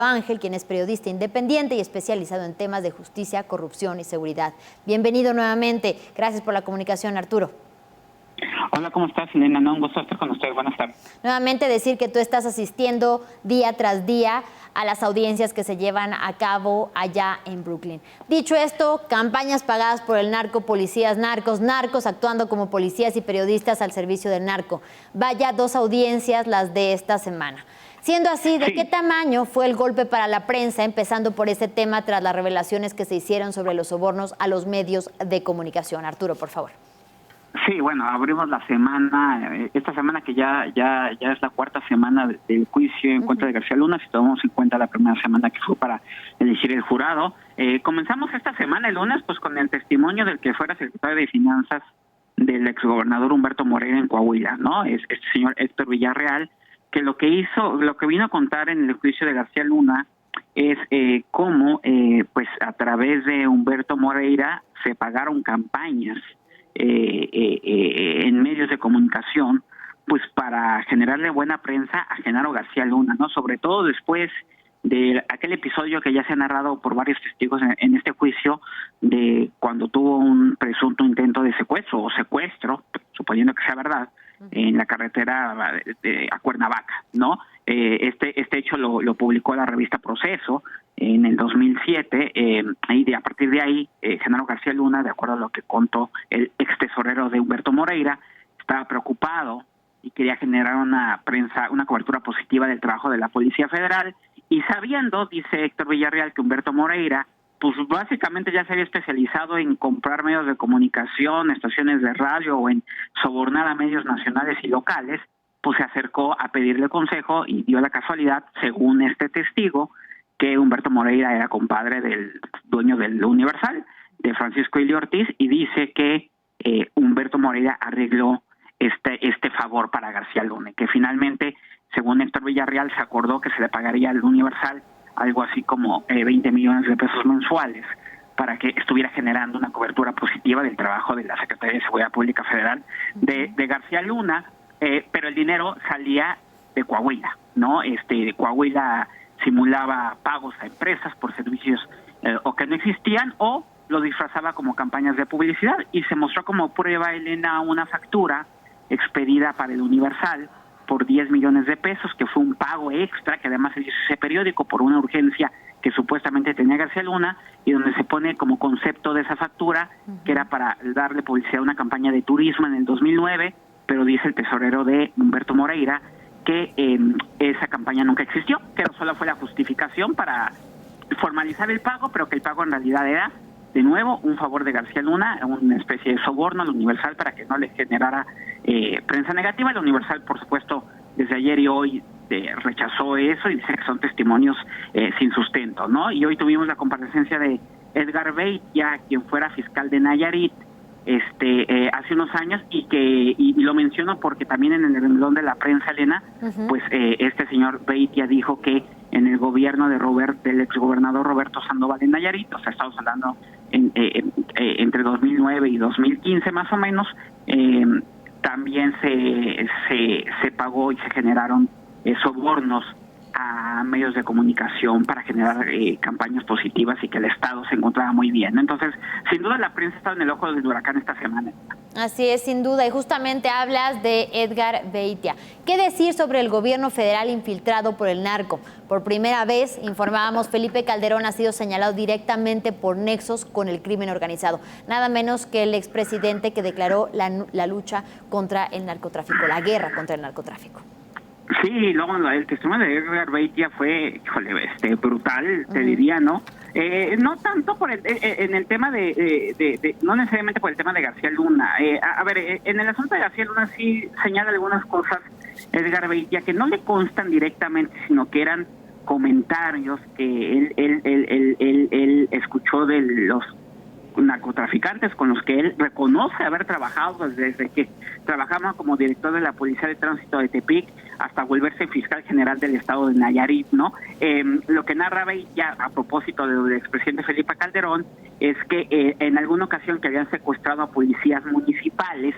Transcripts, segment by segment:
Ángel, quien es periodista independiente y especializado en temas de justicia, corrupción y seguridad. Bienvenido nuevamente. Gracias por la comunicación, Arturo. Hola, ¿cómo estás, Elena? No, un gusto estar con ustedes. Buenas tardes. Nuevamente decir que tú estás asistiendo día tras día a las audiencias que se llevan a cabo allá en Brooklyn. Dicho esto, campañas pagadas por el narco, policías narcos actuando como policías y periodistas al servicio del narco. Vaya, 2 audiencias las de esta semana. Siendo así, ¿de qué tamaño fue el golpe para la prensa, empezando por este tema tras las revelaciones que se hicieron sobre los sobornos a los medios de comunicación? Arturo, por favor. Sí, bueno, abrimos la semana, esta semana que ya es la 4ª semana del juicio en contra de García Luna, si tomamos en cuenta la primera semana que fue para elegir el jurado. Comenzamos esta semana, el lunes, pues con el testimonio del que fuera secretario de Finanzas del exgobernador Humberto Moreira en Coahuila, ¿no? Es este señor Héctor Villarreal, que lo que vino a contar en el juicio de García Luna es cómo, pues a través de Humberto Moreira se pagaron campañas en medios de comunicación, pues para generarle buena prensa a Genaro García Luna, ¿no? Sobre todo después de aquel episodio que ya se ha narrado por varios testigos en este juicio, de cuando tuvo un presunto intento de secuestro, suponiendo que sea verdad, en la carretera a Cuernavaca, ¿no? Este hecho lo publicó la revista Proceso en el 2007, y a partir de ahí, Genaro García Luna, de acuerdo a lo que contó el ex tesorero de Humberto Moreira, estaba preocupado y quería generar una cobertura positiva del trabajo de la Policía Federal, y sabiendo, dice Héctor Villarreal, que Humberto Moreira pues básicamente ya se había especializado en comprar medios de comunicación, estaciones de radio o en sobornar a medios nacionales y locales, pues se acercó a pedirle consejo y dio la casualidad, según este testigo, que Humberto Moreira era compadre del dueño del Universal, de Francisco Ili Ortiz, y dice que Humberto Moreira arregló este favor para García Luna, que finalmente, según Héctor Villarreal, se acordó que se le pagaría al Universal algo así como 20 millones de pesos mensuales para que estuviera generando una cobertura positiva del trabajo de la Secretaría de Seguridad Pública Federal de García Luna, pero el dinero salía de Coahuila, ¿no? De Coahuila simulaba pagos a empresas por servicios o que no existían, o lo disfrazaba como campañas de publicidad, y se mostró como prueba, Elena, una factura expedida para el Universal por 10 millones de pesos, que fue un pago extra que además se hizo ese periódico por una urgencia que supuestamente tenía García Luna, y donde se pone como concepto de esa factura que era para darle publicidad a una campaña de turismo en el 2009, pero dice el tesorero de Humberto Moreira que esa campaña nunca existió, que solo fue la justificación para formalizar el pago, pero que el pago en realidad era, de nuevo, un favor de García Luna, una especie de soborno al Universal para que no le generara prensa negativa. El Universal, por supuesto, desde ayer y hoy rechazó eso y dice que son testimonios sin sustento, ¿no? Y hoy tuvimos la comparecencia de Edgar Beitia, quien fuera fiscal de Nayarit hace unos años, y lo menciono porque también en el renglón de la prensa, Elena, pues este señor Beitia dijo que en el gobierno del exgobernador Roberto Sandoval en Nayarit, o sea, estamos hablando entre 2009 y 2015 más o menos, también se pagó y se generaron sobornos a medios de comunicación para generar campañas positivas, y que el Estado se encontraba muy bien, ¿no? Entonces, sin duda la prensa está en el ojo del huracán esta semana. Así es, sin duda, y justamente hablas de Edgar Beitia. ¿Qué decir sobre el gobierno federal infiltrado por el narco? Por primera vez, informábamos, Felipe Calderón ha sido señalado directamente por nexos con el crimen organizado, nada menos que el expresidente que declaró la lucha contra el narcotráfico, la guerra contra el narcotráfico. Sí, luego el testimonio de Edgar Beitia fue, brutal, te diría, ¿no? No tanto en el tema no necesariamente por el tema de García Luna. En el asunto de García Luna sí señala algunas cosas Edgar Beitia que no le constan directamente, sino que eran comentarios que él escuchó de los narcotraficantes con los que él reconoce haber trabajado desde que trabajaba como director de la Policía de Tránsito de Tepic hasta volverse fiscal general del estado de Nayarit, ¿no? Lo que narra ya a propósito del expresidente Felipe Calderón es que en alguna ocasión que habían secuestrado a policías municipales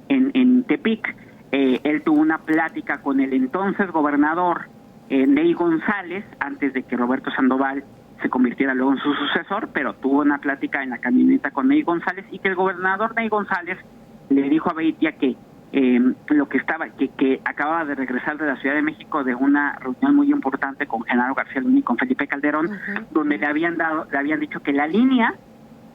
en Tepic, él tuvo una plática con el entonces gobernador Ney González, antes de que Roberto Sandoval se convirtiera luego en su sucesor, pero tuvo una plática en la camioneta con Ney González y que el gobernador Ney González le dijo a Beitia que lo que estaba, que acababa de regresar de la Ciudad de México de una reunión muy importante con Genaro García Luna y con Felipe Calderón, donde le habían dicho que la línea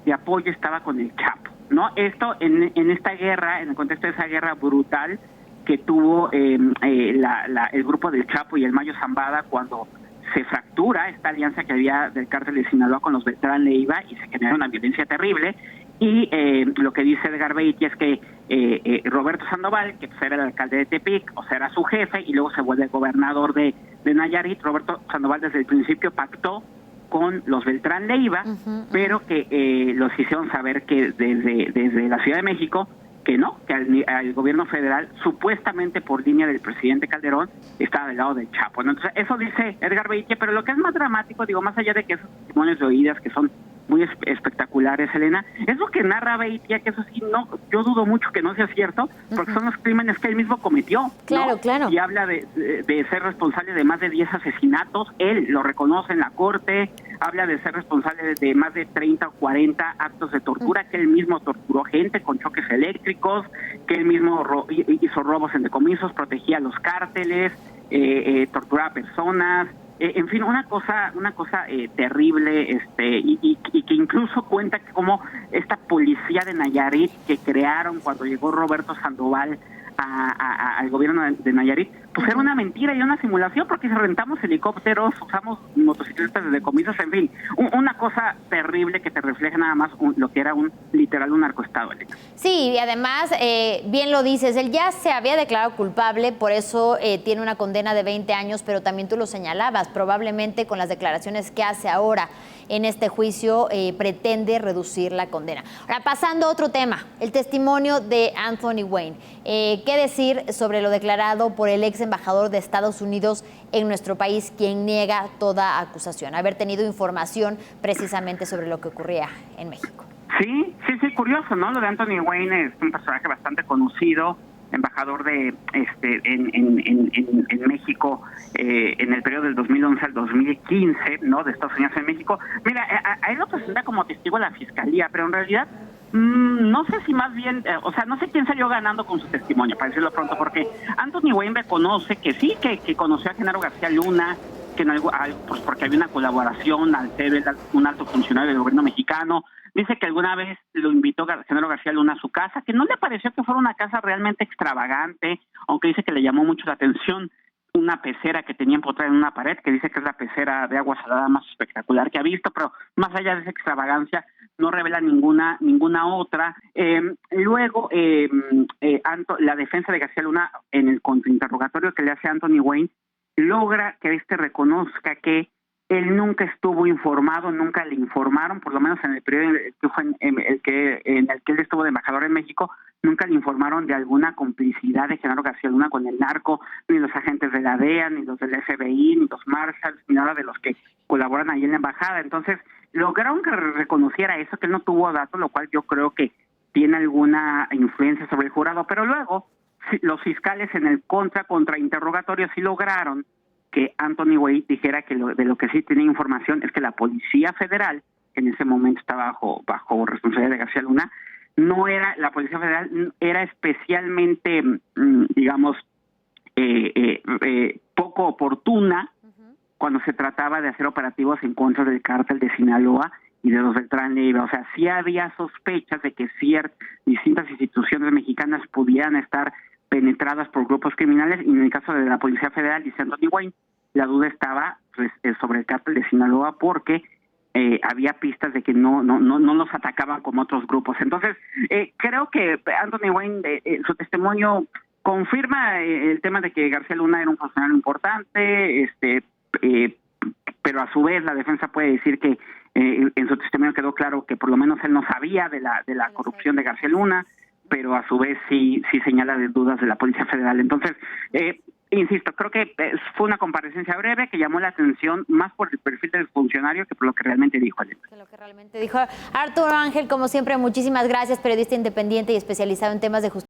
de apoyo estaba con el Chapo, ¿no? Esto en esta guerra, en el contexto de esa guerra brutal que tuvo el grupo del Chapo y el Mayo Zambada cuando se fractura esta alianza que había del cártel de Sinaloa con los Beltrán Leiva y se genera una violencia terrible. Y lo que dice Edgar Beitia es que Roberto Sandoval, que pues era el alcalde de Tepic, o sea, era su jefe, y luego se vuelve gobernador de Nayarit. Roberto Sandoval desde el principio pactó con los Beltrán Leiva, pero que los hicieron saber que desde la Ciudad de México que no, que al gobierno federal, supuestamente por línea del presidente Calderón, estaba del lado del Chapo, ¿no? Entonces, eso dice Edgar Beitia, pero lo que es más dramático, digo, más allá de que esos testimonios de oídas que son muy espectaculares, Elena, es lo que narra Beitia, que eso sí, no, yo dudo mucho que no sea cierto, porque son los crímenes que él mismo cometió, ¿no? Claro, claro. Y habla de ser responsable de más de 10 asesinatos, él lo reconoce en la corte, habla de ser responsable de más de 30 o 40 actos de tortura, que él mismo torturó gente con choques eléctricos, que él mismo hizo robos en decomisos, protegía a los cárteles, torturaba personas, en fin, una cosa terrible, y que incluso cuenta que como esta policía de Nayarit que crearon cuando llegó Roberto Sandoval al gobierno de Nayarit, pues era una mentira y una simulación, porque rentamos helicópteros, usamos motocicletas de decomisos, en fin, una cosa terrible que te refleja nada más lo que era un narcoestado. Sí, y además, bien lo dices, él ya se había declarado culpable, por eso tiene una condena de 20 años, pero también tú lo señalabas, probablemente con las declaraciones que hace ahora en este juicio pretende reducir la condena. Ahora, pasando a otro tema, el testimonio de Anthony Wayne. ¿Qué decir sobre lo declarado por el ex embajador de Estados Unidos en nuestro país, quien niega toda acusación, haber tenido información precisamente sobre lo que ocurría en México? Sí, curioso, ¿no? Lo de Anthony Wayne es un personaje bastante conocido, embajador de en México en el periodo del 2011 al 2015, ¿no? De Estados Unidos en México. Mira, a él lo presenta como testigo la fiscalía, pero en realidad no sé si más bien, no sé quién salió ganando con su testimonio, para decirlo pronto, porque Anthony Wayne reconoce que sí, que conoció a Genaro García Luna, que pues porque había una colaboración al ser un alto funcionario del gobierno mexicano. Dice que alguna vez lo invitó Genaro García Luna a su casa, que no le pareció que fuera una casa realmente extravagante, aunque dice que le llamó mucho la atención una pecera que tenía empotrada en una pared, que dice que es la pecera de agua salada más espectacular que ha visto, pero más allá de esa extravagancia no revela ninguna otra. Luego, la defensa de García Luna en el contrainterrogatorio que le hace Anthony Wayne logra que reconozca que él nunca estuvo informado, nunca le informaron, por lo menos en el periodo que fue en el que él estuvo de embajador en México, nunca le informaron de alguna complicidad de Genaro García Luna con el narco, ni los agentes de la DEA, ni los del FBI, ni los Marshalls, ni nada de los que colaboran ahí en la embajada. Entonces, lograron que reconociera eso, que él no tuvo datos, lo cual yo creo que tiene alguna influencia sobre el jurado, pero luego los fiscales en el contrainterrogatorio sí lograron que Anthony Wayne dijera que de lo que sí tenía información es que la Policía Federal, que en ese momento estaba bajo responsabilidad de García Luna, la Policía Federal era especialmente, digamos, poco oportuna cuando se trataba de hacer operativos en contra del cártel de Sinaloa y de los Beltrán Leiva. O sea, sí había sospechas de que distintas instituciones mexicanas pudieran estar penetradas por grupos criminales, y en el caso de la Policía Federal, dice Anthony Wayne, la duda estaba sobre el cártel de Sinaloa porque había pistas de que no los atacaban como otros grupos. Entonces, creo que Anthony Wayne, su testimonio confirma el tema de que García Luna era un funcionario importante, pero a su vez la defensa puede decir que en su testimonio quedó claro que por lo menos él no sabía de la corrupción de García Luna, pero a su vez sí señala de dudas de la Policía Federal. Entonces, insisto, creo que fue una comparecencia breve que llamó la atención más por el perfil del funcionario que por lo que realmente dijo. Arturo Ángel, como siempre, muchísimas gracias, periodista independiente y especializado en temas de justicia.